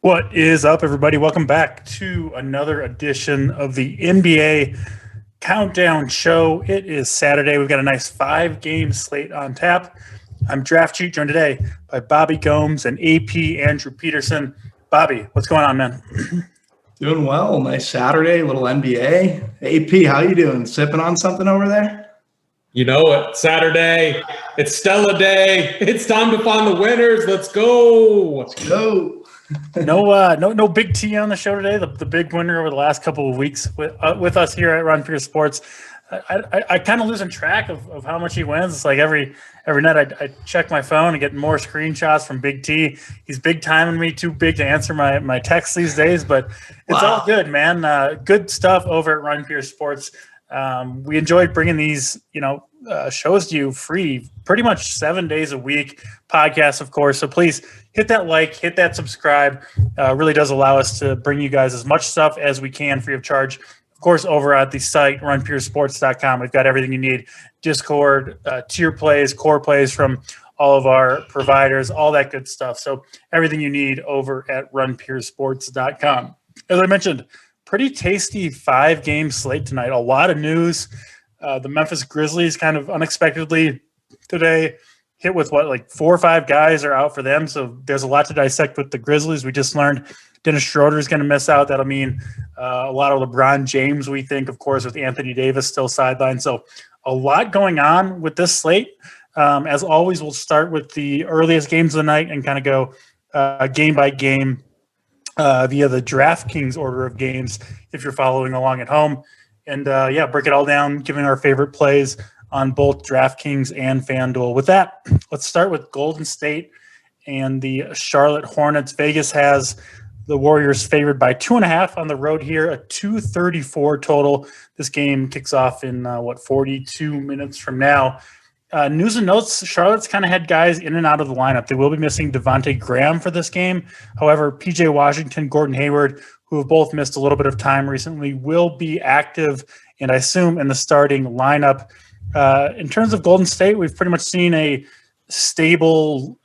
What is up, everybody? Welcome back to another edition of the NBA Countdown Show. It is Saturday. We've got a nice 5-game slate on tap. I'm Draftcheat, joined today by BobbyGomes and AP Andrew Peterson. Bobby, what's going on, man? Doing well. Nice Saturday, little NBA. AP, how you doing? Sipping on something over there? You know it. Saturday. It's Stella Day. It's time to find the winners. Let's go. Let's go. No Big T on the show today. The big winner over the last couple of weeks with us here at Run for Your Sports. I kind of losing track of how much he wins. It's like every night I check my phone and get more screenshots from Big T. He's big timing me, too big to answer my texts these days, but it's all good, man. Good stuff over at Run for Your Sports. We enjoyed bringing these, shows to you free pretty much 7 days a week, podcasts, of course. So please hit that like, hit that subscribe. Really does allow us to bring you guys as much stuff as we can free of charge. Of course, over at the site, runpuresports.com, we've got everything you need. Discord, tier plays, core plays from all of our providers, all that good stuff. So everything you need over at runpuresports.com. As I mentioned, pretty tasty 5-game slate tonight. A lot of news. The Memphis Grizzlies kind of unexpectedly today hit with 4 or 5 guys are out for them. So there's a lot to dissect with the Grizzlies. We just learned Dennis Schroeder is going to miss out. That'll mean a lot of LeBron James, we think, of course, with Anthony Davis still sidelined. So a lot going on with this slate. As always, we'll start with the earliest games of the night and kind of go game by game via the DraftKings order of games if you're following along at home. And, break it all down, giving our favorite plays on both DraftKings and FanDuel. With that, let's start with Golden State and the Charlotte Hornets. Vegas has the Warriors favored by 2.5 on the road here, a 234 total. This game kicks off in, 42 minutes from now. News and notes, Charlotte's kind of had guys in and out of the lineup. They will be missing Devontae Graham for this game. However, P.J. Washington, Gordon Hayward, who have both missed a little bit of time recently, will be active, and I assume in the starting lineup. In terms of Golden State, we've pretty much seen a stable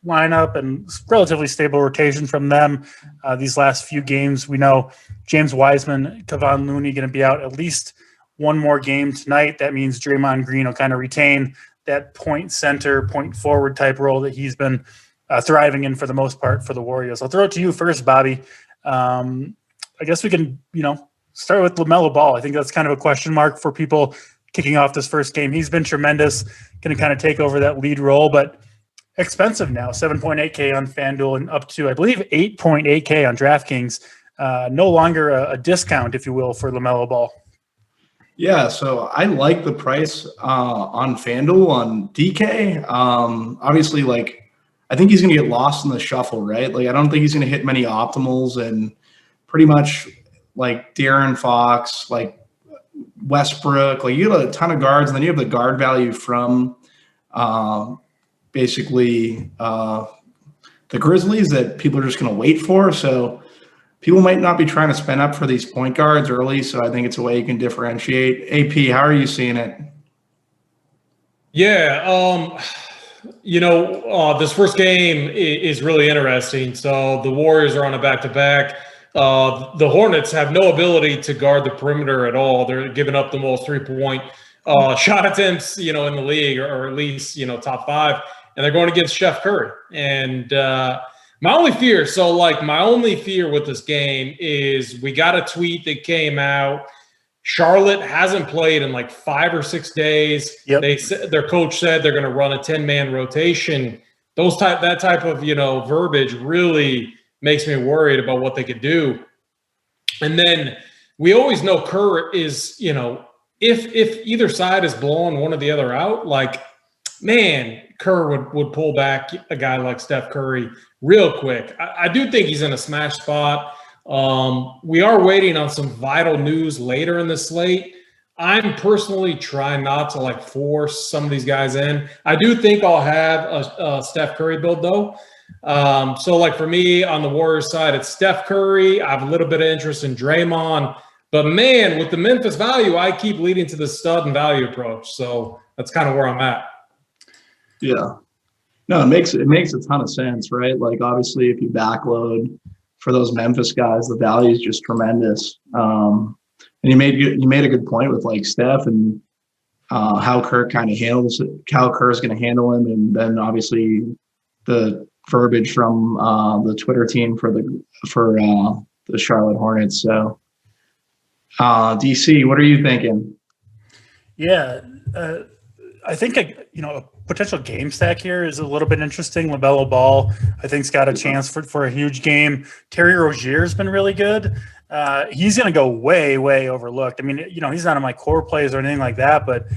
lineup and relatively stable rotation from them these last few games. We know James Wiseman, Kevon Looney going to be out at least one more game tonight. That means Draymond Green will kind of retain that point center, point forward type role that he's been thriving in for the most part for the Warriors. I'll throw it to you first, Bobby. I guess we can, start with LaMelo Ball. I think that's kind of a question mark for people kicking off this first game. He's been tremendous, going to kind of take over that lead role, but expensive now, $7.8K on FanDuel and up to, I believe, $8.8K on DraftKings. No longer a discount, if you will, for LaMelo Ball. Yeah, so I like the price on FanDuel on DK. Obviously, I think he's going to get lost in the shuffle, right? I don't think he's going to hit many optimals, and pretty much De'Aaron Fox, Westbrook, you have a ton of guards, and then you have the guard value from basically the Grizzlies that people are just going to wait for. So people might not be trying to spend up for these point guards early, so I think it's a way you can differentiate. AP, how are you seeing it? Yeah, this first game is really interesting. So the Warriors are on a back-to-back. The Hornets have no ability to guard the perimeter at all. They're giving up the most three-point shot attempts, in the league, or at least, top 5. And they're going against Steph Curry. And my only fear with this game is we got a tweet that came out. Charlotte hasn't played in 5 or 6 days. Yep. Their coach said they're going to run a 10-man rotation. That type of verbiage really makes me worried about what they could do. And then we always know Kerr is if either side is blowing one or the other out, Kerr would pull back a guy like Steph Curry real quick. I do think he's in a smash spot. We are waiting on some vital news later in the slate. I'm personally trying not to force some of these guys in. I do think I'll have a Steph Curry build though. So for me on the Warriors side, it's Steph Curry. I have a little bit of interest in Draymond, but man, with the Memphis value, I keep leading to the stud and value approach. So that's kind of where I'm at. Yeah. No, it makes a ton of sense, right? Like obviously, if you backload for those Memphis guys, the value is just tremendous. And you made a good point with like Steph and how Kerr kind of handles it, how Kerr's going to handle him, and then obviously the verbiage from the Twitter team for the Charlotte Hornets. So, DC, what are you thinking? Yeah, I think a potential game stack here is a little bit interesting. LaMelo Ball, I think, has got a chance for a huge game. Terry Rozier's been really good. He's going to go way overlooked. I mean, he's not in my core plays or anything like that, but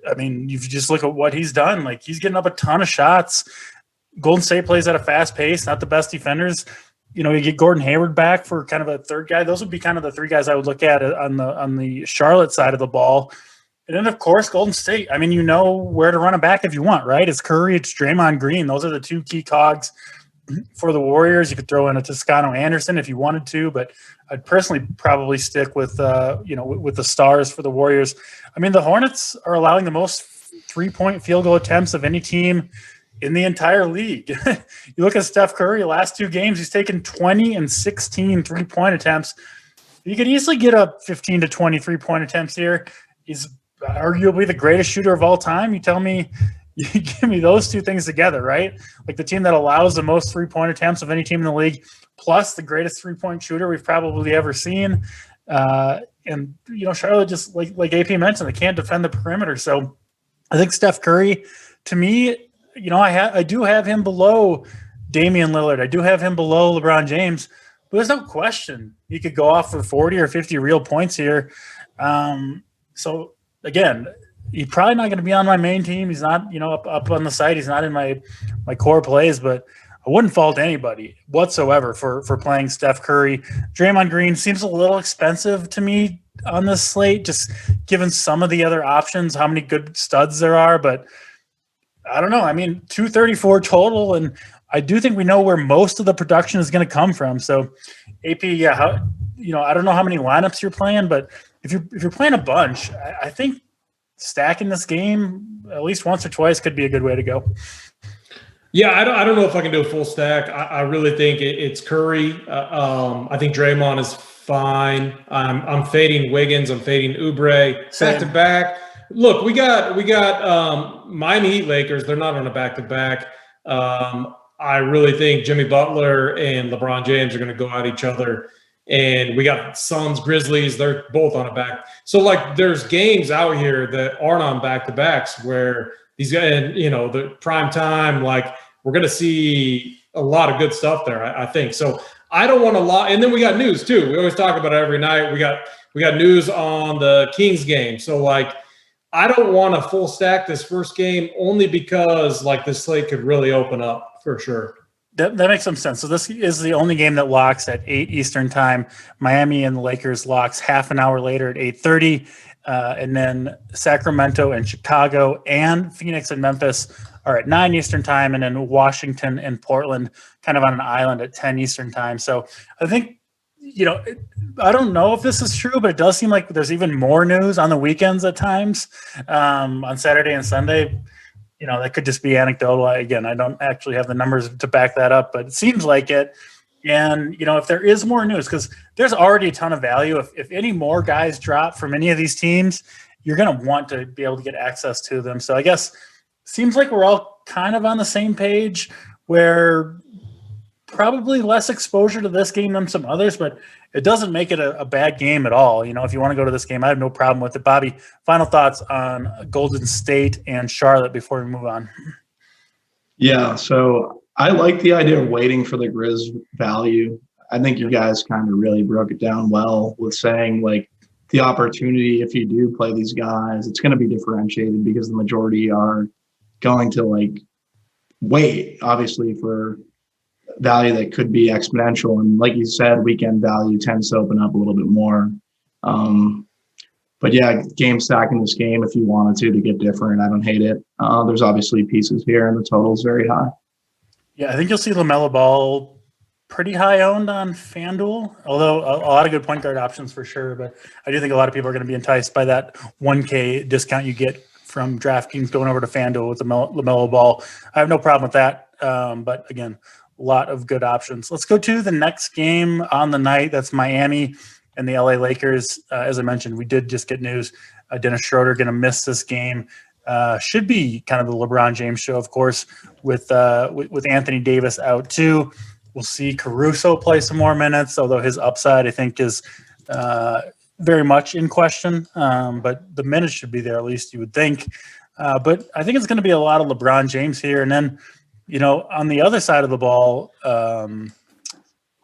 I mean, if you just look at what he's done, like he's getting up a ton of shots. Golden State plays at a fast pace, not the best defenders. You get Gordon Hayward back for kind of a third guy. Those would be kind of the three guys I would look at on the Charlotte side of the ball. And then, of course, Golden State. I mean, you know where to run it back if you want, right? It's Curry, it's Draymond Green. Those are the two key cogs for the Warriors. You could throw in a Toscano Anderson if you wanted to, but I'd personally probably stick with with the stars for the Warriors. I mean, the Hornets are allowing the most three-point field goal attempts of any team in the entire league. You look at Steph Curry, last two games, he's taken 20 and 16 three-point attempts. You could easily get up 15 to 20 three-point attempts here. He's arguably the greatest shooter of all time. You tell me, you give me those two things together, right? Like the team that allows the most three-point attempts of any team in the league, plus the greatest three-point shooter we've probably ever seen. And Charlotte, just like AP mentioned, they can't defend the perimeter. So I think Steph Curry, to me, I do have him below Damian Lillard. I do have him below LeBron James, but there's no question he could go off for 40 or 50 real points here. So again, he's probably not going to be on my main team. He's not, up on the site. He's not in my core plays, but I wouldn't fault anybody whatsoever for playing Steph Curry. Draymond Green seems a little expensive to me on this slate, just given some of the other options, how many good studs there are. But I don't know. I mean, 234 total, and I do think we know where most of the production is going to come from. So, AP, I don't know how many lineups you're playing, but if you're playing a bunch, I think stacking this game at least once or twice could be a good way to go. Yeah, I don't know if I can do a full stack. I really think it's Curry. I think Draymond is fine. I'm fading Wiggins. I'm fading Oubre back to back. Look, we got Miami Heat Lakers. They're not on a back to back. I really think Jimmy Butler and LeBron James are going to go at each other. And we got Suns, Grizzlies. They're both on a back. So like, there's games out here that aren't on back to backs where these guys, the prime time, like we're going to see a lot of good stuff there. I think so. I don't want to lie. And then we got news too. We always talk about it every night. We got news on the Kings game. So like, I don't want to full stack this first game only because like the slate could really open up for sure. That makes some sense. So this is the only game that locks at 8 Eastern time. Miami and the Lakers locks half an hour later at 8:30. And then Sacramento and Chicago and Phoenix and Memphis are at 9 Eastern time. And then Washington and Portland kind of on an island at 10 Eastern time. So I think, I don't know if this is true, but it does seem like there's even more news on the weekends at times, on Saturday and Sunday. That could just be anecdotal. Again, I don't actually have the numbers to back that up, but it seems like it. And, if there is more news, because there's already a ton of value. If any more guys drop from any of these teams, you're going to want to be able to get access to them. So I guess seems like we're all kind of on the same page where probably less exposure to this game than some others, but it doesn't make it a bad game at all. If you want to go to this game, I have no problem with it. Bobby, final thoughts on Golden State and Charlotte before we move on. Yeah, so I like the idea of waiting for the Grizz value. I think you guys kind of really broke it down well with saying like the opportunity, if you do play these guys, it's going to be differentiated because the majority are going to like wait, obviously, for value that could be exponential. And like you said, weekend value tends to open up a little bit more. But yeah, game stacking this game if you wanted to get different. I don't hate it. There's obviously pieces here and the total's very high. Yeah, I think you'll see LaMelo Ball pretty high owned on FanDuel, although a lot of good point guard options for sure. But I do think a lot of people are going to be enticed by that 1K discount you get from DraftKings going over to FanDuel with the LaMelo Ball. I have no problem with that. But again, a lot of good options. Let's go to the next game on the night. That's Miami and the LA Lakers. As I mentioned, we did just get news. Dennis Schroeder going to miss this game. Should be kind of the LeBron James show, of course, with Anthony Davis out too. We'll see Caruso play some more minutes, although his upside, I think, is very much in question. But the minutes should be there, at least you would think. But I think it's going to be a lot of LeBron James here. And then, on the other side of the ball,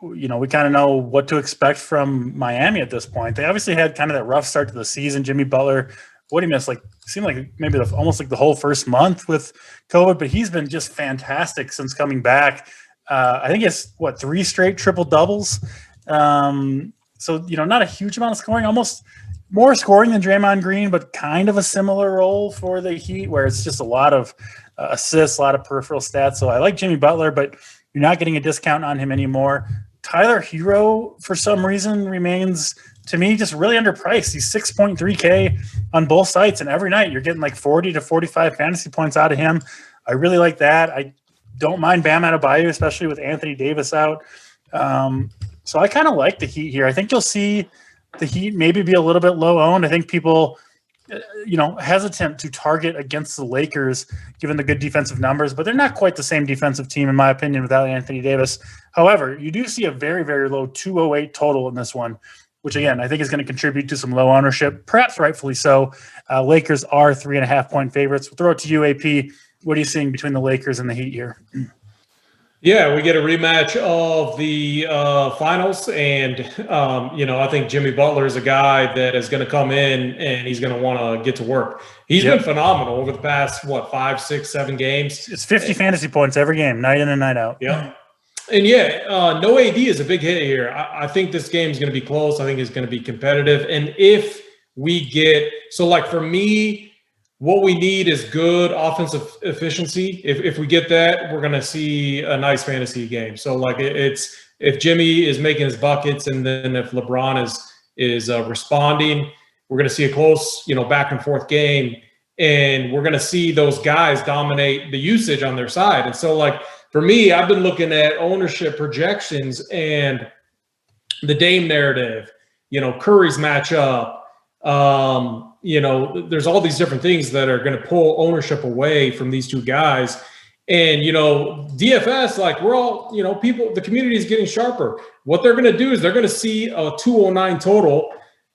we kind of know what to expect from Miami at this point. They obviously had kind of that rough start to the season. Jimmy Butler, what he missed, seemed like maybe almost like the whole first month with COVID, but he's been just fantastic since coming back. I think it's 3 straight triple doubles. So, not a huge amount of scoring, almost more scoring than Draymond Green, but kind of a similar role for the Heat where it's just a lot of assists, a lot of peripheral stats. So I like Jimmy Butler, but you're not getting a discount on him anymore. Tyler Hero, for some reason, remains, to me, just really underpriced. He's 6.3K on both sites, and every night you're getting 40 to 45 fantasy points out of him. I really like that. I don't mind Bam Adebayo, especially with Anthony Davis out. So I kind of like the Heat here. I think you'll see the Heat maybe be a little bit low owned. I think people, hesitant to target against the Lakers given the good defensive numbers, but they're not quite the same defensive team, in my opinion, without Anthony Davis. However, you do see a very, very low 208 total in this one, which, again, I think is going to contribute to some low ownership, perhaps rightfully so. Lakers are 3.5-point favorites. We'll throw it to you, AP. What are you seeing between the Lakers and the Heat here? Yeah, we get a rematch of the finals, and I think Jimmy Butler is a guy that is going to come in and he's going to want to get to work. He's been phenomenal over the past 5, 6, 7 games. It's 50 fantasy points every game, night in and night out. Yeah, and no AD is a big hit here. I think this game is going to be close. I think it's going to be competitive, and if we get for me, what we need is good offensive efficiency. If we get that, we're going to see a nice fantasy game. So it's if Jimmy is making his buckets, and then if LeBron is responding, we're going to see a close, back and forth game, and we're going to see those guys dominate the usage on their side. And so for me, I've been looking at ownership projections and the Dame narrative, Curry's matchup. There's all these different things that are going to pull ownership away from these two guys. And, DFS, we're all, the community is getting sharper. What they're going to do is they're going to see a 209 total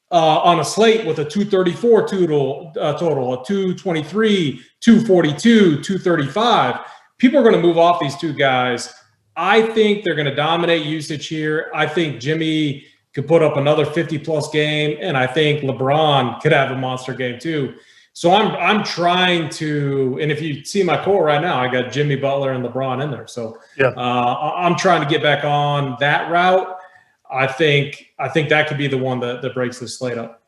on a slate with a 234 total, a 223, 242, 235. People are going to move off these two guys. I think they're going to dominate usage here. I think Jimmy could put up another 50-plus game, and I think LeBron could have a monster game too. So I'm trying to, and if you see my core right now, I got Jimmy Butler and LeBron in there. So I'm trying to get back on that route. I think that could be the one that breaks this slate up.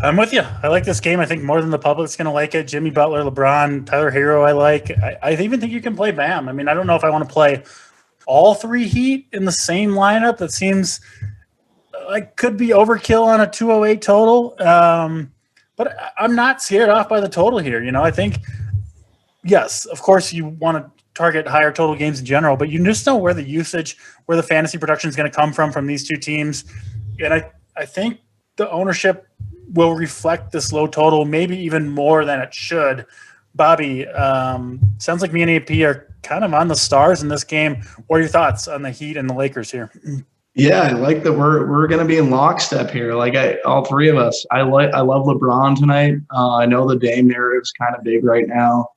I'm with you. I like this game. I think more than the public's going to like it. Jimmy Butler, LeBron, Tyler Hero, I like. I even think you can play Bam. I mean, I don't know if I want to play all 3 Heat in the same lineup. That seems could be overkill on a 208 total. But I'm not scared off by the total here. I think, yes, of course you want to target higher total games in general, but you just know where the usage, where the fantasy production is going to come from these two teams. And I think the ownership will reflect this low total, maybe even more than it should. Bobby, sounds like me and AP are kind of on the stars in this game. What are your thoughts on the Heat and the Lakers here? Yeah, I like that we're going to be in lockstep here. All 3 of us. I love LeBron tonight. I know the Dame narrative's kind of big right now,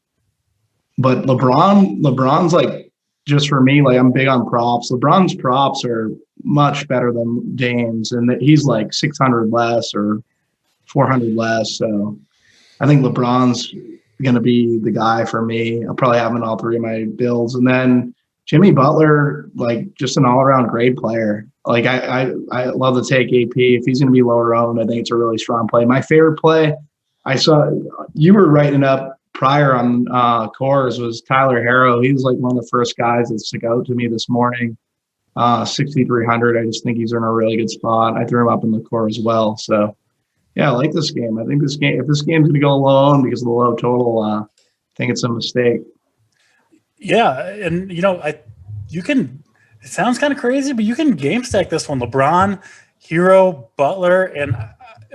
but LeBron's just for me, I'm big on props. LeBron's props are much better than Dame's, and that he's 600 less or 400 less. So I think LeBron's going to be the guy for me. I'll probably have him in all 3 of my builds, and then Jimmy Butler, just an all-around great player. I love to take AP. If he's going to be lower owned, I think it's a really strong play. My favorite play, I saw you were writing up prior on cores, was Tyler Hero. He was one of the first guys that stuck out to me this morning. 6,300. I just think he's in a really good spot. I threw him up in the core as well. So Yeah, I like this game. I think if this game's going to go low because of the low total, I think it's a mistake. Yeah, and it sounds kind of crazy, but you can game stack this one. LeBron, Hero, Butler, and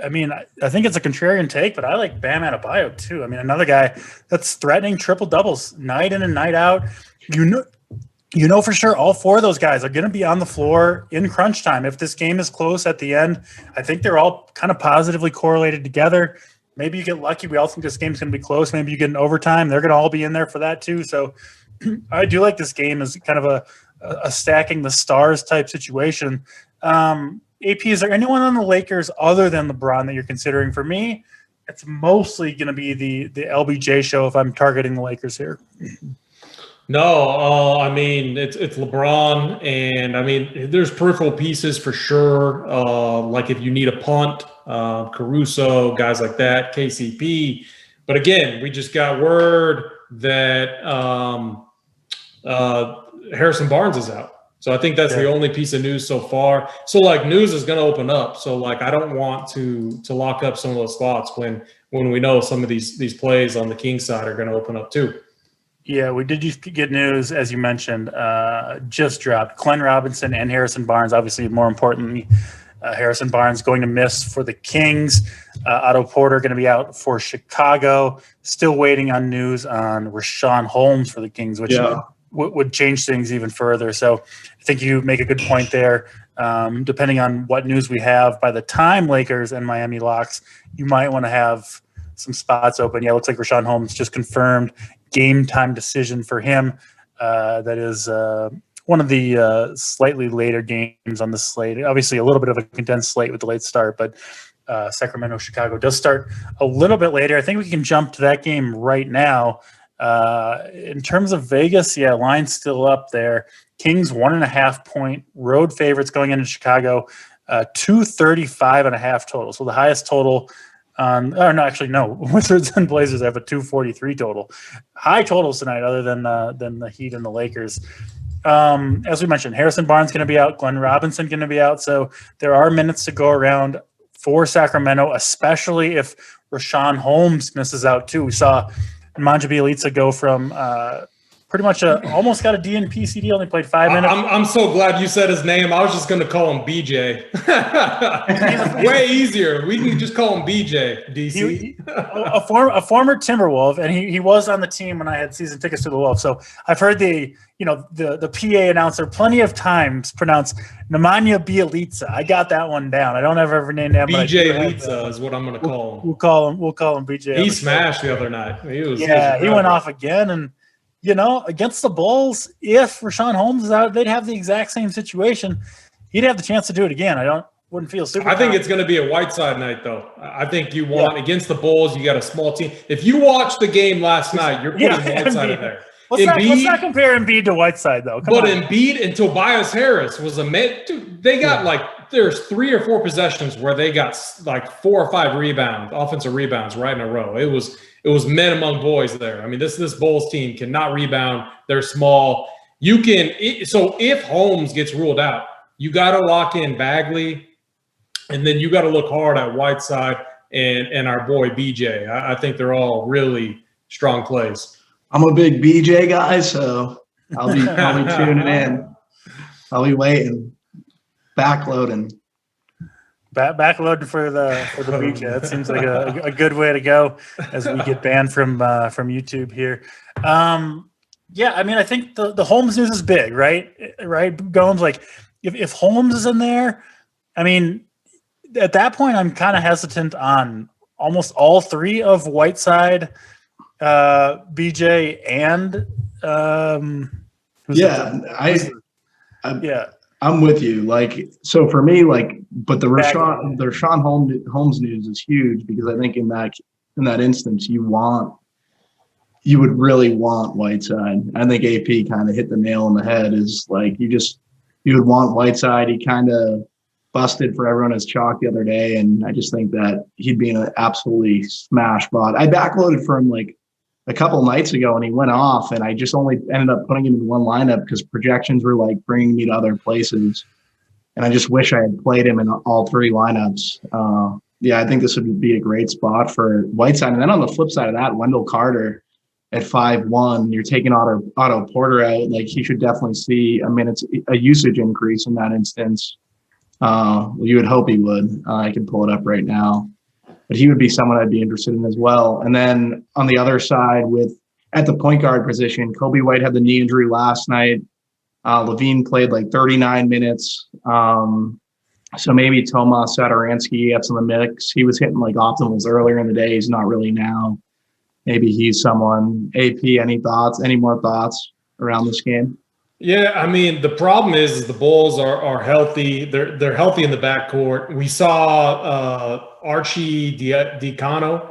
I mean, I think it's a contrarian take, but I like Bam Adebayo too. I mean, another guy that's threatening triple doubles night in and night out. You know for sure all four of those guys are going to be on the floor in crunch time. If this game is close at the end, I think they're all kind of positively correlated together. Maybe you get lucky. We all think this game's going to be close. Maybe you get an overtime. They're going to all be in there for that too. So I do like this game as kind of a stacking the stars type situation. AP, is there anyone on the Lakers other than LeBron that you're considering? For me, it's mostly going to be the LBJ show if I'm targeting the Lakers here. No, I mean, it's LeBron, and I mean, there's peripheral pieces for sure. Like if you need a punt, Caruso, guys like that, KCP. But again, we just got word that Harrison Barnes is out. So I think that's the only piece of news so far. So like news is going to open up. So like I don't want to lock up some of those spots when we know some of these plays on the Kings side are going to open up too. Yeah, we did just get news, as you mentioned, just dropped. Glenn Robinson and Harrison Barnes, obviously more importantly, Harrison Barnes going to miss for the Kings. Otto Porter going to be out for Chicago. Still waiting on news on Rashawn Holmes for the Kings, which would change things even further. So I think you make a good point there. Depending on what news we have, by the time Lakers and Miami locks, you might want to have some spots open. Yeah, it looks like Rashawn Holmes just confirmed game time decision for him. That is one of the slightly later games on the slate. Obviously, a little bit of a condensed slate with the late start, but Sacramento, Chicago does start a little bit later. I think we can jump to that game right now. In terms of Vegas, line's still up there. Kings 1.5 point road favorites going into Chicago, 235.5 total. So the highest total. Wizards and Blazers have a 243 total. High totals tonight, other than the Heat and the Lakers. As we mentioned, Harrison Barnes going to be out, Glenn Robinson going to be out. So there are minutes to go around for Sacramento, especially if Rashawn Holmes misses out too. We saw Manja Bjelica go from pretty much almost got a DNP CD, only played 5 minutes. I'm so glad you said his name. I was just going to call him BJ. Way easier. We can just call him BJ, DC. A former Timberwolf, and he was on the team when I had season tickets to the Wolves. So I've heard the PA announcer plenty of times pronounce Nemanja Bjelica. I got that one down. I don't ever name that. BJ Lica is what I'm going to call him. We'll call him BJ. He smashed the other night. He went off again. And against the Bulls, if Rashawn Holmes is out, they'd have the exact same situation. He'd have the chance to do it again. Wouldn't feel super. I think it's going to be a Whiteside night, though. I think you want against the Bulls. You got a small team. If you watched the game last night, you're putting Whiteside in there. Let's not compare Embiid to Whiteside, though. Embiid and Tobias Harris was dude, they got there's 3 or 4 possessions where they got like 4 or 5 offensive rebounds right in a row. It was men among boys there. I mean, this Bulls team cannot rebound. They're small. So if Holmes gets ruled out, you got to lock in Bagley, and then you got to look hard at Whiteside and our boy BJ. I think they're all really strong plays. I'm a big BJ guy, so I'll be tuning in. I'll be waiting, backloading. Backloading for the BJ. That seems like a good way to go as we get banned from YouTube here. I mean, I think the Holmes news is big, right? Right, Gomes. Like if Holmes is in there, I mean, at that point, I'm kind of hesitant on almost all 3 of Whiteside, BJ, and I'm with you. Like, so for me, like, but the Rashawn Holmes news is huge because I think in that instance, you would really want Whiteside. I think AP kind of hit the nail on the head. Is like you would want Whiteside. He kind of busted for everyone as chalk the other day, and I just think that he'd be an absolutely smash bot. I backloaded for him like a couple nights ago, and he went off, and I just only ended up putting him in one lineup because projections were like bringing me to other places, and I just wish I had played him in all 3 lineups. Yeah, I think this would be a great spot for Whiteside. And then on the flip side of that, Wendell Carter at 5-1, you're taking Otto Porter out. Like, he should definitely see a usage increase in that instance. Well, you would hope he would. I can pull it up right now. But he would be someone I'd be interested in as well. And then on the other side, at the point guard position, Kobe White had the knee injury last night. Levine played like 39 minutes. So maybe Tomas Satoransky gets in the mix. He was hitting like optimals earlier in the day. He's not really now. Maybe he's someone. AP, any more thoughts around this game? Yeah, I mean, the problem is the Bulls are healthy. They're healthy in the backcourt. We saw Archie Diacono.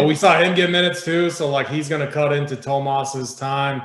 We saw him get minutes too. So like, he's going to cut into Tomas's time.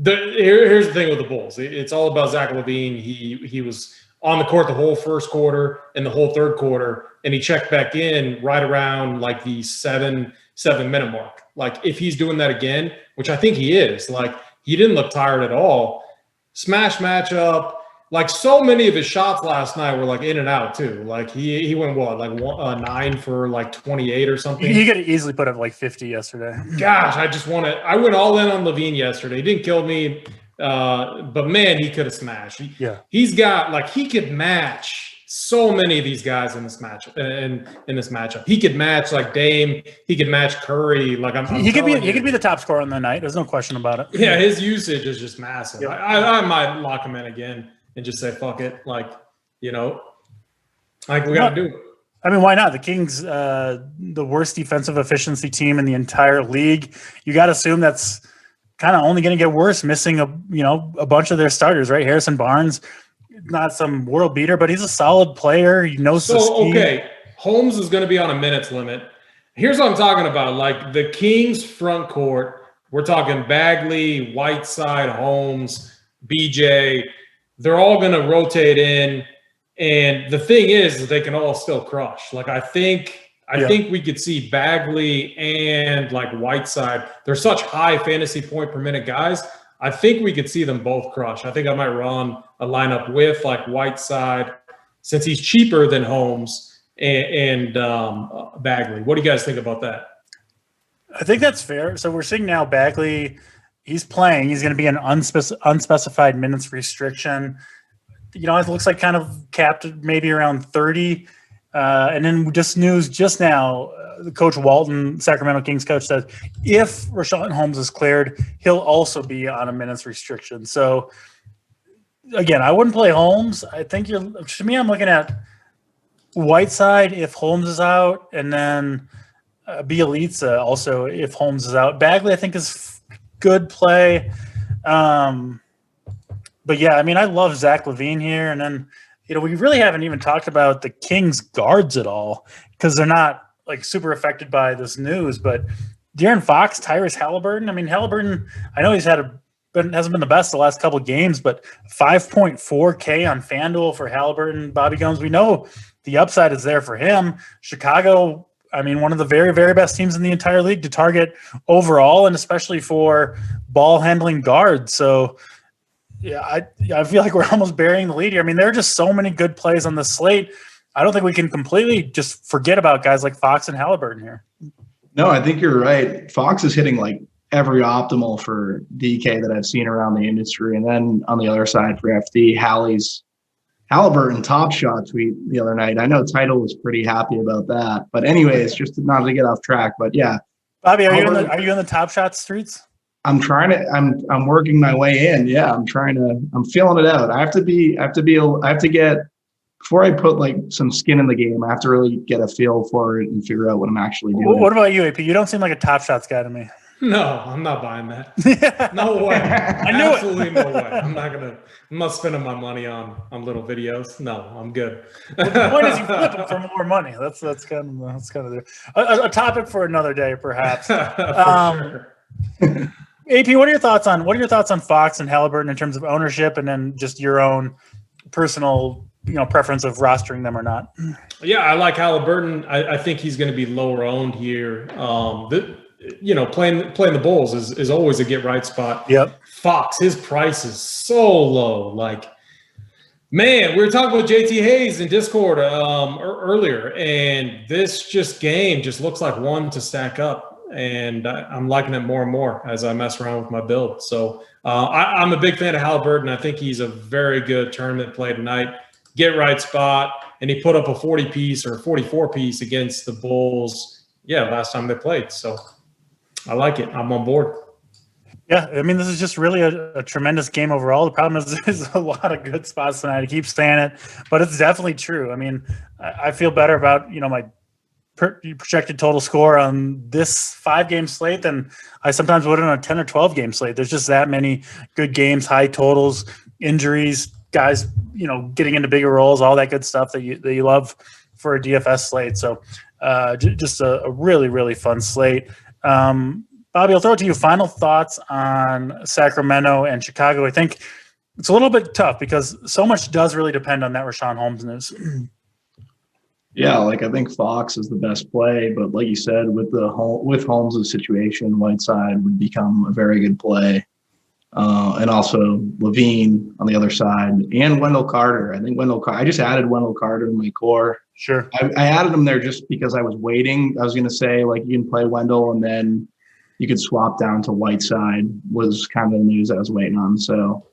Here's the thing with the Bulls. It's all about Zach LaVine. He was on the court the whole first quarter and the whole third quarter, and he checked back in right around like the 7-minute mark. Like, if he's doing that again, which I think he is, like, he didn't look tired at all. Smash matchup. Like, so many of his shots last night were like in and out too. Like, he went like 9 for like 28 or something. He could have easily put up like 50 yesterday. Gosh, I went all in on Levine yesterday. He didn't kill me, but man, he could have smashed. He's got, like, he could match so many of these guys in this matchup. In this matchup, he could match like Dame. He could match Curry. Like, he could be the top scorer on the night. There's no question about it. Yeah, his usage is just massive. Yeah. I might lock him in again and just say fuck it. Like, we got to do it. I mean, why not? The Kings, the worst defensive efficiency team in the entire league. You got to assume that's kind of only going to get worse, missing a bunch of their starters, right? Harrison Barnes, not some world beater, but he's a solid player. He knows the scheme. Okay, Holmes is going to be on a minutes limit. Here's what I'm talking about. Like, the Kings front court, we're talking Bagley, Whiteside, Holmes, BJ. They're all going to rotate in. And the thing is they can all still crush. Like, I think we could see Bagley and like Whiteside. They're such high fantasy point per minute guys. I think we could see them both crush. I think I might run a lineup with like Whiteside, since he's cheaper than Holmes and Bagley. What do you guys think about that? I think that's fair. So we're seeing now Bagley, he's playing. He's going to be an unspecified minutes restriction. It looks like kind of capped maybe around 30. And then just news just now, the coach Walton, Sacramento Kings coach, said if Rashawn Holmes is cleared, he'll also be on a minutes restriction. So again, I wouldn't play Holmes. I think to me, I'm looking at Whiteside if Holmes is out, and then Bielitsa also if Holmes is out. Bagley, I think, is good play. But yeah, I mean, I love Zach LaVine here. And then, we really haven't even talked about the Kings guards at all, because they're not like super affected by this news. But De'Aaron Fox, Tyrese Halliburton. I mean, Halliburton, I know hasn't been the best the last couple of games, but 5.4K on FanDuel for Halliburton, BobbyGomes. We know the upside is there for him. Chicago, I mean, one of the very, very best teams in the entire league to target overall, and especially for ball handling guards. So, yeah, I feel like we're almost burying the lead here. I mean, there are just so many good plays on the slate. I don't think we can completely just forget about guys like Fox and Halliburton here. No, I think you're right. Fox is hitting like every optimal for DK that I've seen around the industry. And then on the other side for FD, Halliburton top shot tweet the other night. I know Title was pretty happy about that. But anyways, just not to get off track. But yeah. Bobby, are you in the top shot streets? I'm working my way in. Yeah, I'm feeling it out. I have to get, before I put like some skin in the game, I have to really get a feel for it and figure out what I'm actually doing. What about you, AP? You don't seem like a top shots guy to me. No, I'm not buying that. No way. I knew Absolutely it. No way. I'm not spending my money on little videos. No, I'm good. Well, the point is you flip them for more money. That's kind of a topic for another day, perhaps. Sure. AP, what are your thoughts on Fox and Halliburton in terms of ownership, and then just your own personal, preference of rostering them or not? Yeah, I like Halliburton. I think he's going to be lower owned here. Playing the Bulls is always a get right spot. Yep. Fox, his price is so low. Like, Man, we were talking with JT Hayes in Discord earlier, and this game just looks like one to stack up, and I'm liking it more and more as I mess around with my build. So I'm a big fan of Halliburton. I think he's a very good tournament play tonight. Get right spot, and he put up a 40-piece or 44-piece against the Bulls, last time they played. So I like it. I'm on board. Yeah, I mean, this is just really a tremendous game overall. The problem is there's a lot of good spots tonight. I keep saying it, but it's definitely true. I mean, I feel better about, my projected total score on this 5-game slate than I sometimes would on a 10 or 12-game slate. There's just that many good games, high totals, injuries, guys, getting into bigger roles, all that good stuff that you love for a DFS slate. So just a really, really fun slate. Bobby, I'll throw it to you. Final thoughts on Sacramento and Chicago. I think it's a little bit tough because so much does really depend on that Richaun Holmes news. Yeah, I think Fox is the best play, but like you said, with Holmes' situation, Whiteside would become a very good play. And also Levine on the other side, and Wendell Carter. I think I just added Wendell Carter in my core. Sure. I added him there just because I was waiting. I was going to say, you can play Wendell and then you could swap down to Whiteside was kind of the news I was waiting on. So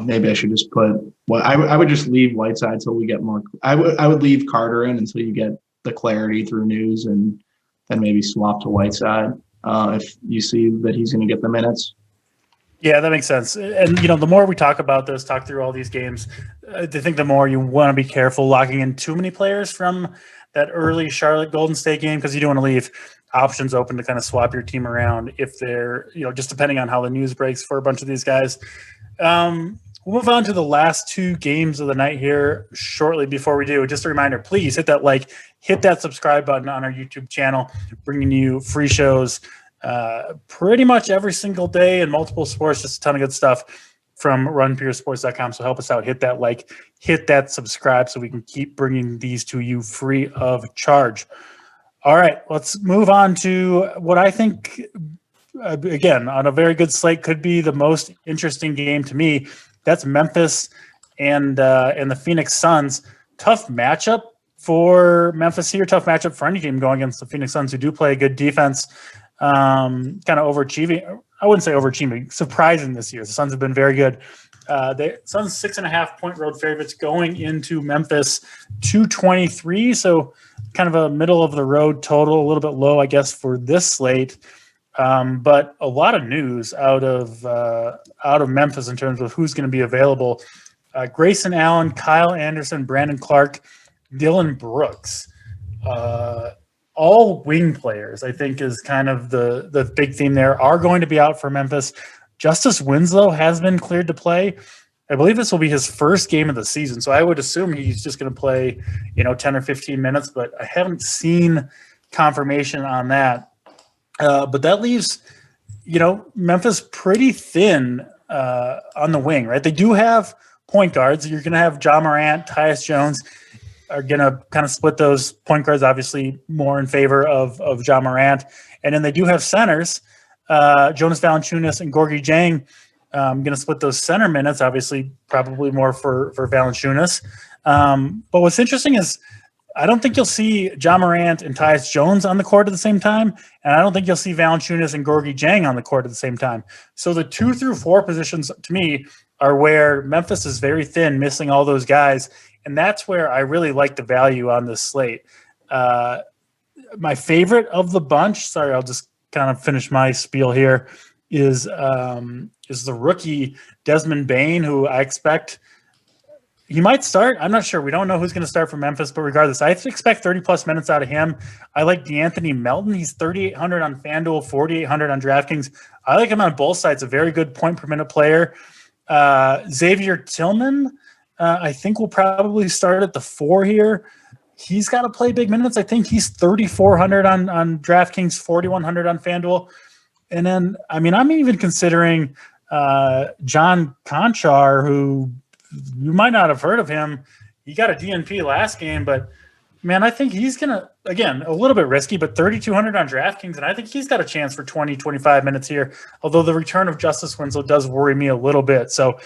maybe I should just I would just leave Whiteside till we get more. I would leave Carter in until you get the clarity through news, and then maybe swap to Whiteside if you see that he's going to get the minutes. Yeah, that makes sense. And, the more we talk through all these games, I think the more you want to be careful locking in too many players from that early Charlotte Golden State game, because you don't want to leave options open to kind of swap your team around if they're, just depending on how the news breaks for a bunch of these guys. We'll move on to the last 2 games of the night here shortly. Before we do, just a reminder, please hit that subscribe button on our YouTube channel, bringing you free shows pretty much every single day in multiple sports, just a ton of good stuff from runpuresports.com. So help us out. Hit that hit that subscribe so we can keep bringing these to you free of charge. All right, let's move on to what I think, again, on a very good slate, could be the most interesting game to me. That's Memphis and the Phoenix Suns. Tough matchup for Memphis here. Tough matchup for any team going against the Phoenix Suns, who do play good defense. Kind of overachieving. I wouldn't say overachieving, surprising this year. The Suns have been very good. The Suns 6.5-point road favorites going into Memphis, 223. So kind of a middle of the road total, a little bit low, I guess, for this slate. But a lot of news out of Memphis in terms of who's going to be available. Grayson Allen, Kyle Anderson, Brandon Clark, Dylan Brooks. All wing players, I think, is kind of the big theme there, are going to be out for Memphis. Justice Winslow has been cleared to play. I believe this will be his first game of the season, so I would assume he's just going to play, 10 or 15 minutes, but I haven't seen confirmation on that. But that leaves, Memphis pretty thin on the wing, right? They do have point guards. You're going to have Ja Morant, Tyus Jones are going to kind of split those point guards, obviously more in favor of Ja Morant. And then they do have centers, Jonas Valanciunas and Gorgui Dieng. Going to split those center minutes, obviously probably more for Valanciunas. But what's interesting is I don't think you'll see Ja Morant and Tyus Jones on the court at the same time, and I don't think you'll see Valanciunas and Gorgui Dieng on the court at the same time. So the 2 through 4 positions, to me, are where Memphis is very thin, missing all those guys, and that's where I really like the value on this slate. My favorite of the bunch, sorry, I'll just kind of finish my spiel here, is the rookie Desmond Bane, who I expect he might start. I'm not sure. We don't know who's going to start for Memphis, but regardless, I expect 30-plus minutes out of him. I like DeAnthony Melton. He's 3,800 on FanDuel, 4,800 on DraftKings. I like him on both sides, a very good point-per-minute player. Xavier Tillman, I think will probably start at the 4 here. He's got to play big minutes. I think he's 3,400 on DraftKings, 4,100 on FanDuel. And then, I'm even considering John Conchar, who you might not have heard of him. He got a DNP last game, but, man, I think he's going to, again, a little bit risky, but 3,200 on DraftKings, and I think he's got a chance for 20, 25 minutes here, although the return of Justice Winslow does worry me a little bit. So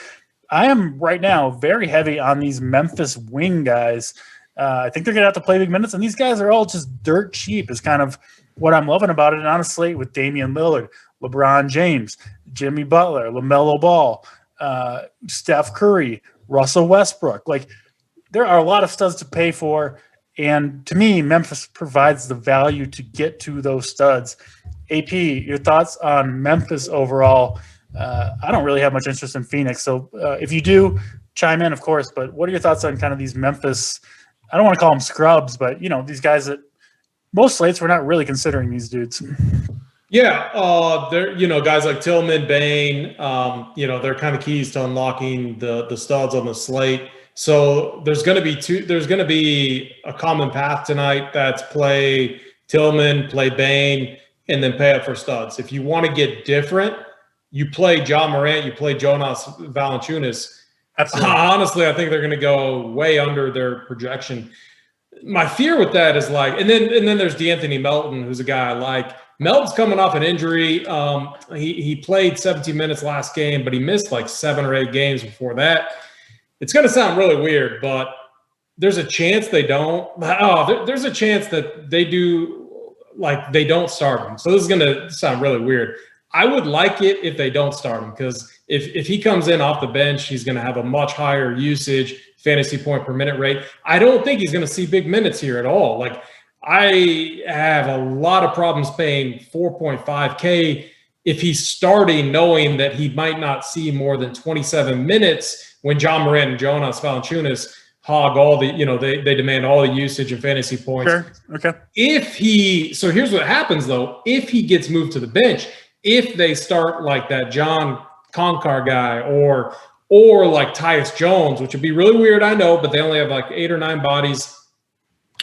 I am right now very heavy on these Memphis wing guys. I think they're going to have to play big minutes, and these guys are all just dirt cheap is kind of what I'm loving about it. And on a slate with Damian Lillard, LeBron James, Jimmy Butler, LaMelo Ball, Steph Curry, Russell Westbrook. Like, there are a lot of studs to pay for, and to me, Memphis provides the value to get to those studs. AP, your thoughts on Memphis overall? I don't really have much interest in Phoenix, so if you do, chime in, of course. But what are your thoughts on kind of these Memphis? I don't want to call them scrubs, but these guys that most slates we're not really considering these dudes. Yeah, they're guys like Tillman, Bane. They're kind of keys to unlocking the studs on the slate. So there's going to be There's going to be a common path tonight. That's play Tillman, play Bane, and then pay up for studs. If you want to get different, you play John Morant, you play Jonas Valanciunas. Absolutely. Honestly, I think they're going to go way under their projection. My fear with that is and then there's DeAnthony Melton, who's a guy I like. Melton's coming off an injury. He played 17 minutes last game, but he missed 7 or 8 games before that. It's going to sound really weird, but there's a chance they don't. There's a chance that they do, they don't start him. So this is going to sound really weird. I would like it if they don't start him, because if he comes in off the bench, he's going to have a much higher usage, fantasy point per minute rate. I don't think he's going to see big minutes here at all. I have a lot of problems paying $4.5K if he's starting, knowing that he might not see more than 27 minutes when John Morant and Jonas Valanciunas hog all the, they demand all the usage and fantasy points. Sure. Okay. So here's what happens though. If he gets moved to the bench, if they start that John Konkar guy or Tyus Jones, which would be really weird, I know, but they only have 8 or 9 bodies.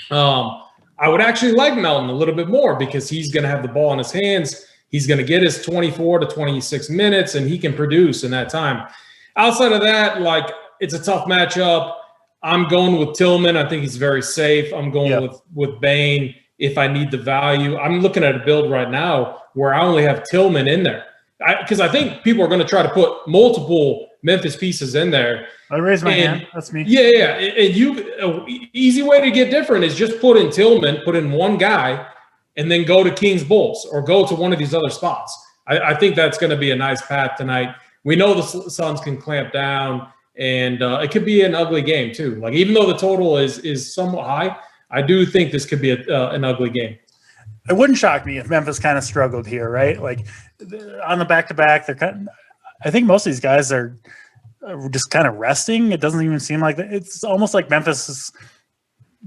I would actually like Melton a little bit more because he's going to have the ball in his hands. He's going to get his 24 to 26 minutes, and he can produce in that time. Outside of that, it's a tough matchup. I'm going with Tillman. I think he's very safe. I'm going with Bane if I need the value. I'm looking at a build right now where I only have Tillman in there because I think people are going to try to put multiple Memphis pieces in there. I raised my hand. That's me. Yeah. And easy way to get different is just put in Tillman, put in one guy, and then go to Kings Bulls or go to one of these other spots. I think that's going to be a nice path tonight. We know the Suns can clamp down, and it could be an ugly game too. Even though the total is somewhat high, I do think this could be an ugly game. It wouldn't shock me if Memphis kind of struggled here, right? On the back-to-back, I think most of these guys are just kind of resting. It doesn't even seem like that. It's almost like Memphis is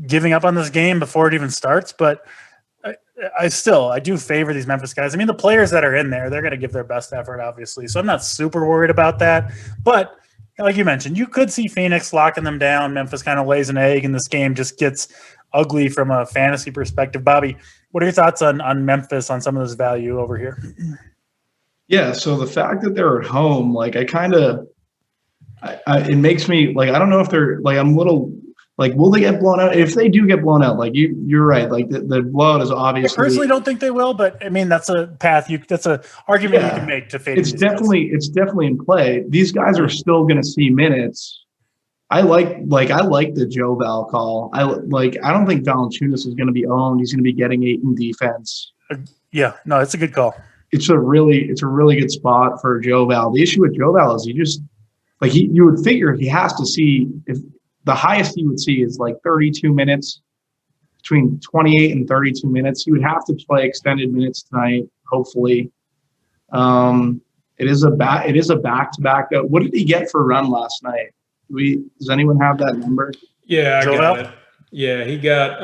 giving up on this game before it even starts. But I do favor these Memphis guys. I mean, the players that are in there, they're going to give their best effort, obviously. So I'm not super worried about that. But like you mentioned, you could see Phoenix locking them down. Memphis kind of lays an egg, and this game just gets ugly from a fantasy perspective. Bobby, what are your thoughts on Memphis, on some of this value over here? Yeah, so the fact that they're at home, it makes me I don't know if they're I'm a little will they get blown out? If they do get blown out, you're right. The blowout is obviously. I personally don't think they will, but I mean that's a path that's a argument you can make to fade. It's definitely in play. These guys are still going to see minutes. I like the Joe Val call. I don't think Valanciunas is going to be owned. He's going to be getting 8 in defense. Yeah, no, it's a good call. It's a really good spot for Joe Val. The issue with Joe Val is you would figure he has to see, if the highest he would see is 32 minutes, between 28 and 32 minutes. He would have to play extended minutes tonight, hopefully. It is a back-to-back. What did he get for a run last night? Does anyone have that number? Yeah, I got it. Yeah, he got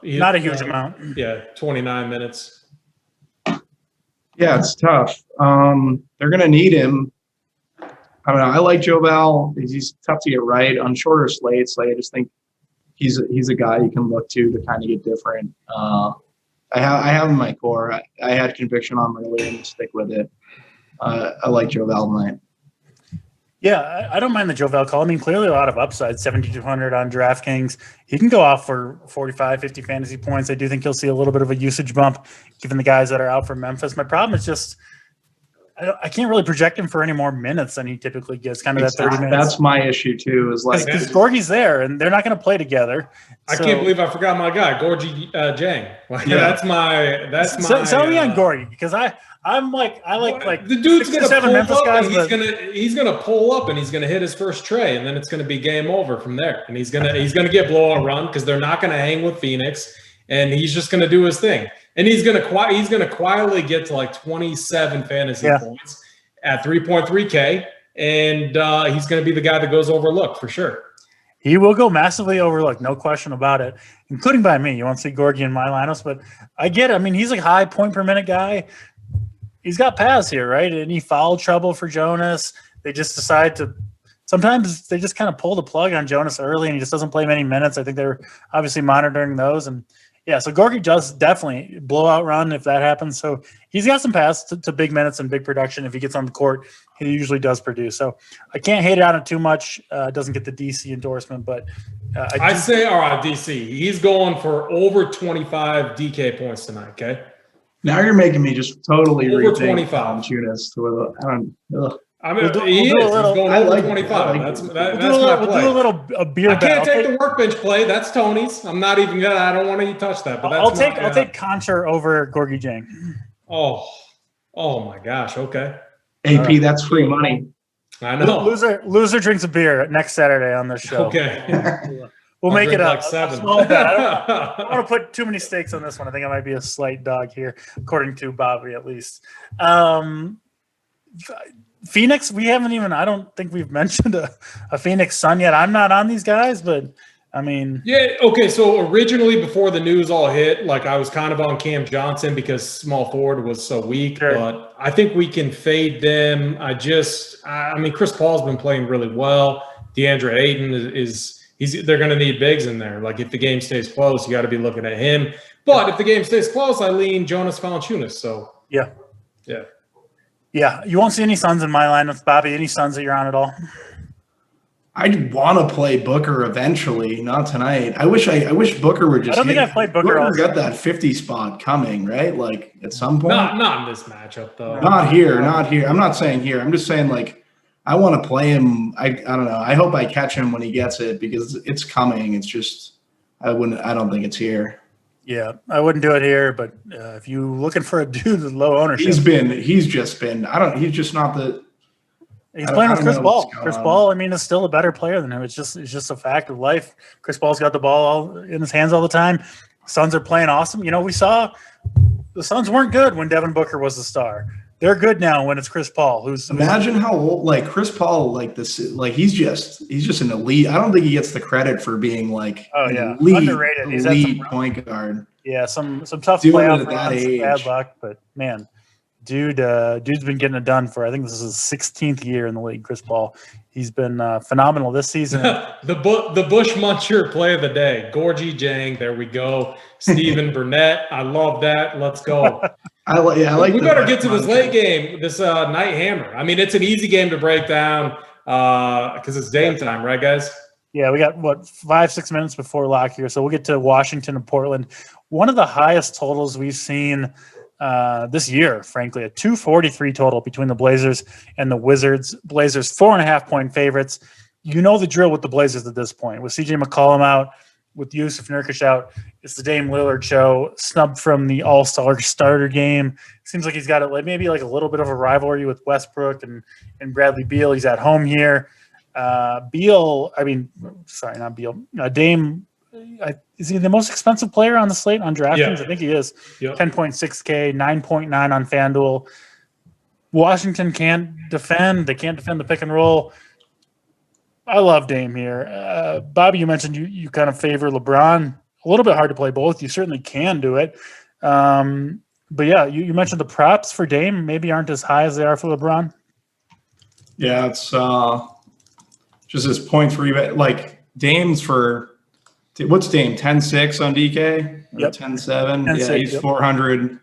not a huge amount. Yeah, 29 minutes. Yeah, it's tough. They're going to need him. I don't know. I like Joe Val. He's tough to get right on shorter slates. I just think he's a guy you can look to kind of get different. I have him in my core. I had conviction on him earlier and stick with it. I like Joe Val tonight. Yeah, I don't mind the Joe Val call. I mean, clearly a lot of upside, 7,200 on DraftKings. He can go off for 45, 50 fantasy points. I do think you'll see a little bit of a usage bump given the guys that are out for Memphis. My problem is just I can't really project him for any more minutes than he typically gets, kind of that 30 minutes. That's my issue too, is like because Gorgie's there and they're not going to play together. I can't believe I forgot my guy, Gorgie Jang. That's my sell me on Gorgie, because I like the dude's gonna pull Memphis up guys, and he's gonna pull up and he's gonna hit his first tray, and then it's gonna be game over from there. And he's gonna get blowout run because they're not gonna hang with Phoenix, and he's just gonna do his thing. And he's gonna quietly get to like 27 fantasy points at 3.3K, and he's gonna be the guy that goes overlooked for sure. He will go massively overlooked, no question about it, including by me. You won't see Gorgie in my lineups, but I get it. I mean, he's a high point per minute guy. He's got paths here, right? Any foul trouble for Jonas? They just decide to – sometimes they just kind of pull the plug on Jonas early and he just doesn't play many minutes. I think they're obviously monitoring those. And, yeah, so Gorgie does definitely blowout run if that happens. So he's got some paths to big minutes and big production. If he gets on the court, he usually does produce. So I can't hate it on it too much. Doesn't get the DC endorsement, but I say, all right, DC. He's going for over 25 DK points tonight, okay? Now you're making me just totally over rethink 25. Judas. I mean, he's going over 25. That's my play. We'll do a beer bet. I can't take the workbench play. That's Tony's. I'm not even gonna. I don't want to touch that. But I'll take Concher over Gorgie Jang. Oh my gosh. Okay. AP, that's free money. I know. Loser drinks a beer next Saturday on this show. Okay. We'll make it like a 7. small bet. I don't want to put too many stakes on this one. I think I might be a slight dog here, according to Bobby at least. Phoenix, we haven't even – I don't think we've mentioned a Phoenix Sun yet. I'm not on these guys, but, I mean – yeah, okay, so originally before the news all hit, like I was kind of on Cam Johnson because small forward was so weak, but I think we can fade them. I mean, Chris Paul's been playing really well. DeAndre Ayton they're going to need bigs in there. Like if the game stays close, you got to be looking at him. But if the game stays close, I lean Jonas Valanciunas. So yeah. You won't see any Suns in my lineup, Bobby. Any Suns that you're on at all? I want to play Booker eventually, not tonight. I wish Booker would just. I don't think I played Booker. Booker got that 50 spot coming, right? Like at some point. Not in this matchup though. Not here. I'm not saying here. I'm just saying like. I want to play him. I don't know. I hope I catch him when he gets it because it's coming. It's just I don't think it's here. Yeah, I wouldn't do it here. But if you're looking for a dude with low ownership, he's just been. He's just not the. He's playing with Chris Paul. Chris Paul, I mean, is still a better player than him. It's just a fact of life. Chris Paul's got the ball all in his hands all the time. Suns are playing awesome. You know, we saw the Suns weren't good when Devin Booker was the star. They're good now when it's Chris Paul. Imagine how old, like Chris Paul, like this, like he's just an elite. I don't think he gets the credit for being like underrated. He's elite point guard. Yeah, some tough playoff runs, bad luck, but man, dude's been getting it done for. I think this is his 16th year in the league. Chris Paul, he's been phenomenal this season. the Bush Muncher play of the day, Gorgie Jang. There we go. Steven Burnett. I love that. Let's go. I like. We better get to this late game, this night hammer. I mean, it's an easy game to break down because it's Dame time, right, guys? Yeah, we got 5-6 minutes before lock here, so we'll get to Washington and Portland. One of the highest totals we've seen this year, frankly, a 243 total between the Blazers and the Wizards. Blazers 4.5-point favorites. You know the drill with the Blazers at this point. With CJ McCollum out, with Yusuf Nurkic out, it's the Dame Lillard show. Snubbed from the All-Star starter game. Seems like he's got maybe like a little bit of a rivalry with Westbrook and Bradley Beal. He's at home here. Dame. Is he the most expensive player on the slate on DraftKings? Yeah. I think he is. Yep. 10.6K, 9.9 on FanDuel. Washington can't defend. They can't defend the pick and roll. I love Dame here. Bobby, you mentioned you kind of favor LeBron. A little bit hard to play both. You certainly can do it. But yeah, you mentioned the props for Dame maybe aren't as high as they are for LeBron. Yeah, it's just this 0.3. Like Dame's for what's Dame? 10.6 on DK? Yep. 10.7. Yeah, he's 400.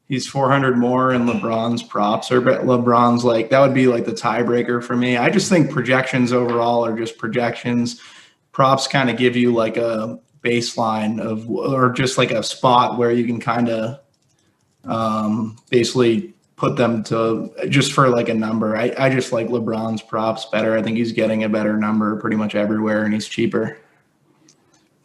He's 400 more in LeBron's props. Or LeBron's like that would be like the tiebreaker for me. I just think projections overall are just projections. Props kind of give you like a baseline of, or just like a spot where you can kind of basically put them to just for like a number. I just like LeBron's props better. I think he's getting a better number pretty much everywhere, and he's cheaper.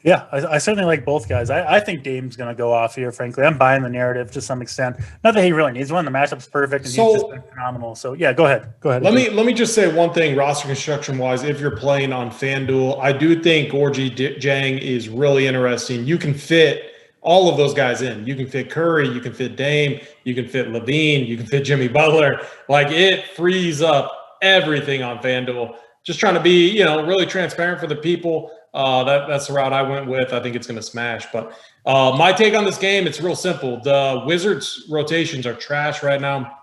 Yeah, I certainly like both guys. I think Dame's going to go off here, frankly. I'm buying the narrative to some extent. Not that he really needs one. The matchup's perfect, and he's just been phenomenal. So, yeah, go ahead. Let me just say one thing, roster construction-wise, if you're playing on FanDuel, I do think Gorgie Jang is really interesting. You can fit all of those guys in. You can fit Curry, you can fit Dame, you can fit Levine, you can fit Jimmy Butler. Like, it frees up everything on FanDuel. Just trying to be, really transparent for the people. That's the route I went with. I think it's going to smash. But my take on this game, it's real simple. The Wizards' rotations are trash right now.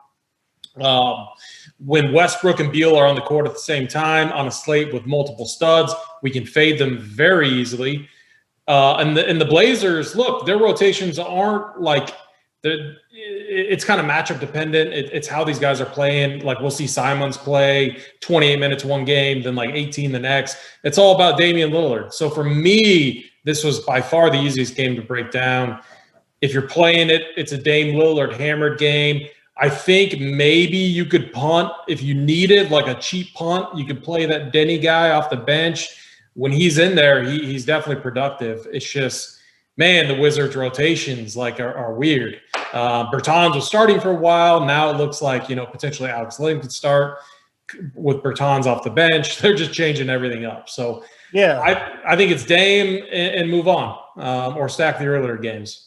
When Westbrook and Beal are on the court at the same time on a slate with multiple studs, we can fade them very easily. And the Blazers, look, their rotations aren't like it's kind of matchup dependent. It's how these guys are playing. Like, we'll see Simons play 28 minutes one game, then like 18 the next. It's all about Damian Lillard. So for me, this was by far the easiest game to break down. If you're playing it, it's a Dame Lillard hammered game. I think maybe you could punt if you needed like a cheap punt. You could play that Denny guy off the bench. When he's in there, he's definitely productive. It's just, man, the Wizards' rotations are weird. Bertans was starting for a while. Now it looks like, potentially Alex Len could start with Bertans off the bench. They're just changing everything up. So, yeah, I think it's Dame and move on or stack the earlier games.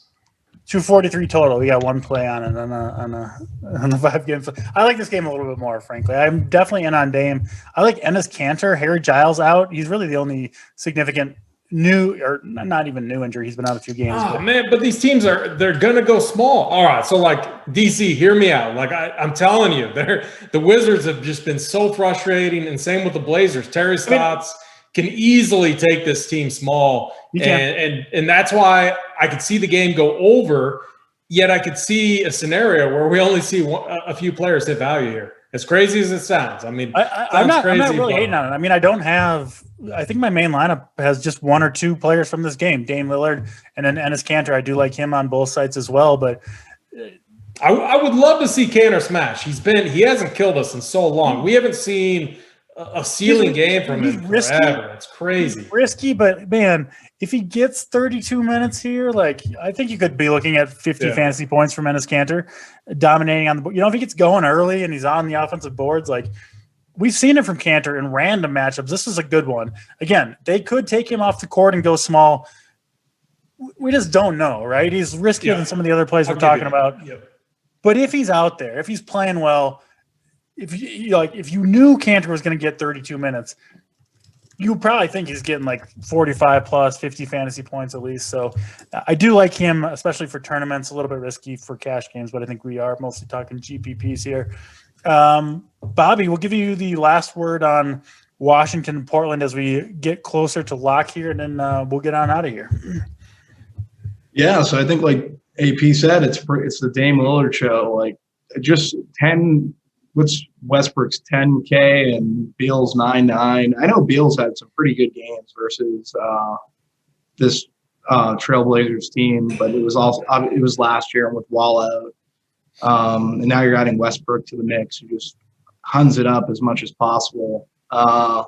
243 total. We got one play on it on the 5 games. I like this game a little bit more, frankly. I'm definitely in on Dame. I like Enes Kanter. Harry Giles out. He's really the only significant new, or not even new injury. He's been out a few games. But these teams they're gonna go small. All right, so like DC, hear me out. Like I'm telling you, the Wizards have just been so frustrating, and same with the Blazers. Terry Stotts can easily take this team small, and that's why I could see the game go over. Yet I could see a scenario where we only see a few players hit value here. As crazy as it sounds, I mean, I'm not really hating on it. I mean, I think my main lineup has just 1 or 2 players from this game, Dame Lillard and then Enes Kanter. I do like him on both sides as well, but I would love to see Kanter smash. He hasn't killed us in so long. We haven't seen a ceiling game from him forever. It's crazy. He's risky, but man, if he gets 32 minutes here, like, I think you could be looking at 50 fantasy points from Enes Kanter dominating on the board. If he gets going early and he's on the offensive boards, like, we've seen it from Kanter in random matchups. This is a good one. Again, they could take him off the court and go small. We just don't know, right? He's riskier than some of the other plays we're talking about. Yep. But if he's out there, if he's playing well, if you knew Kanter was going to get 32 minutes, you probably think he's getting like 45 plus 50 fantasy points at least. So I do like him, especially for tournaments. A little bit risky for cash games, but I think we are mostly talking GPPs here. Bobby, we'll give you the last word on Washington and Portland as we get closer to lock here, and then we'll get on out of here. Yeah, so I think like AP said, it's the Dame Lillard show. Like, just 10. What's Westbrook's 10K and Beal's 9.9? I know Beal's had some pretty good games versus this Trailblazers team, but it was last year with Wall out. And now you're adding Westbrook to the mix, who just huns it up as much as possible. It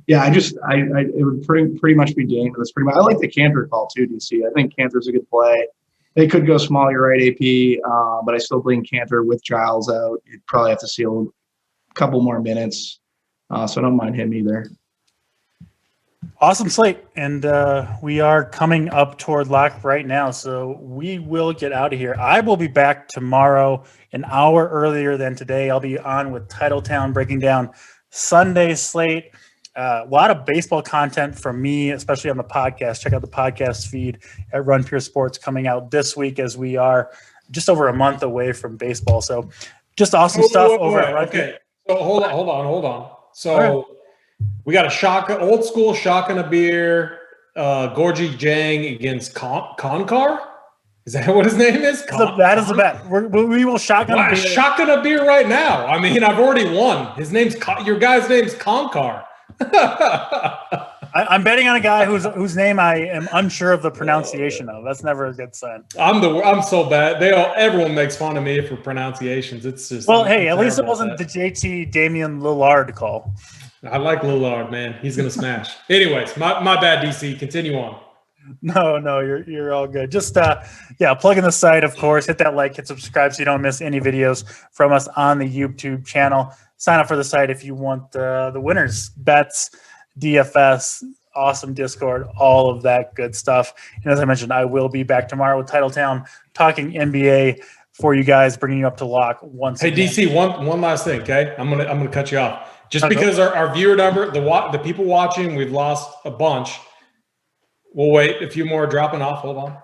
would pretty much be Dame. I like the Kanter call too, DC. I think Kanter's a good play. They could go small, you're right, AP, but I still blame Kanter with Giles out. You'd probably have to see a couple more minutes, so I don't mind him either. Awesome slate, and we are coming up toward lock right now, so we will get out of here. I will be back tomorrow, an hour earlier than today. I'll be on with Titletown, breaking down Sunday slate. A lot of baseball content from me, especially on the podcast. Check out the podcast feed at Run Pure Sports coming out this week, as we are just over a month away from baseball. So just awesome stuff over at Run Pure. Okay, so hold on. So we got a old school shotgun a beer, Gorgie Jang against Konkar. Is that what his name is? That is the bet. We will shotgun a beer. Shotgun a beer right now. I mean, I've already won. Your guy's name's Konkar. I'm betting on a guy whose name I am unsure of the pronunciation of. That's never a good sign. I'm so bad. Everyone makes fun of me for pronunciations. It's just hey, at least it wasn't the JT Damian Lillard call. I like Lillard, man. He's gonna smash. Anyways, my bad, DC. Continue on. No, you're all good. Just plug in the site, of course. Hit that like, hit subscribe so you don't miss any videos from us on the YouTube channel. Sign up for the site if you want the winners, bets, DFS, awesome Discord, all of that good stuff. And as I mentioned, I will be back tomorrow with Titletown talking NBA for you guys, bringing you up to lock once. Hey, again. DC, one last thing, okay? I'm gonna cut you off just because our viewer number, the people watching, we've lost a bunch. We'll wait a few more dropping off. Hold on.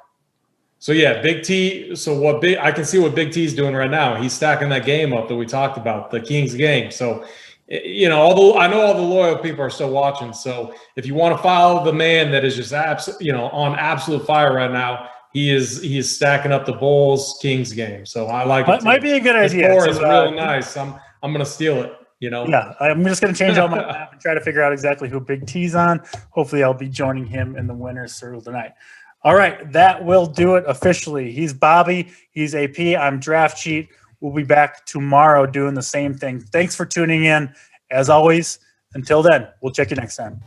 So yeah, Big T. So I can see what Big T is doing right now. He's stacking that game up that we talked about, the Kings game. So, I know all the loyal people are still watching. So if you want to follow the man that is just on absolute fire right now, he is stacking up the Bulls Kings game. So I like it. Might be a good idea. It's real nice. I'm gonna steal it. Yeah, I'm just going to change out my map and try to figure out exactly who Big T's on. Hopefully, I'll be joining him in the winner's circle tonight. All right, that will do it officially. He's Bobby. He's AP. I'm Draftcheat. We'll be back tomorrow doing the same thing. Thanks for tuning in. As always, until then, we'll check you next time.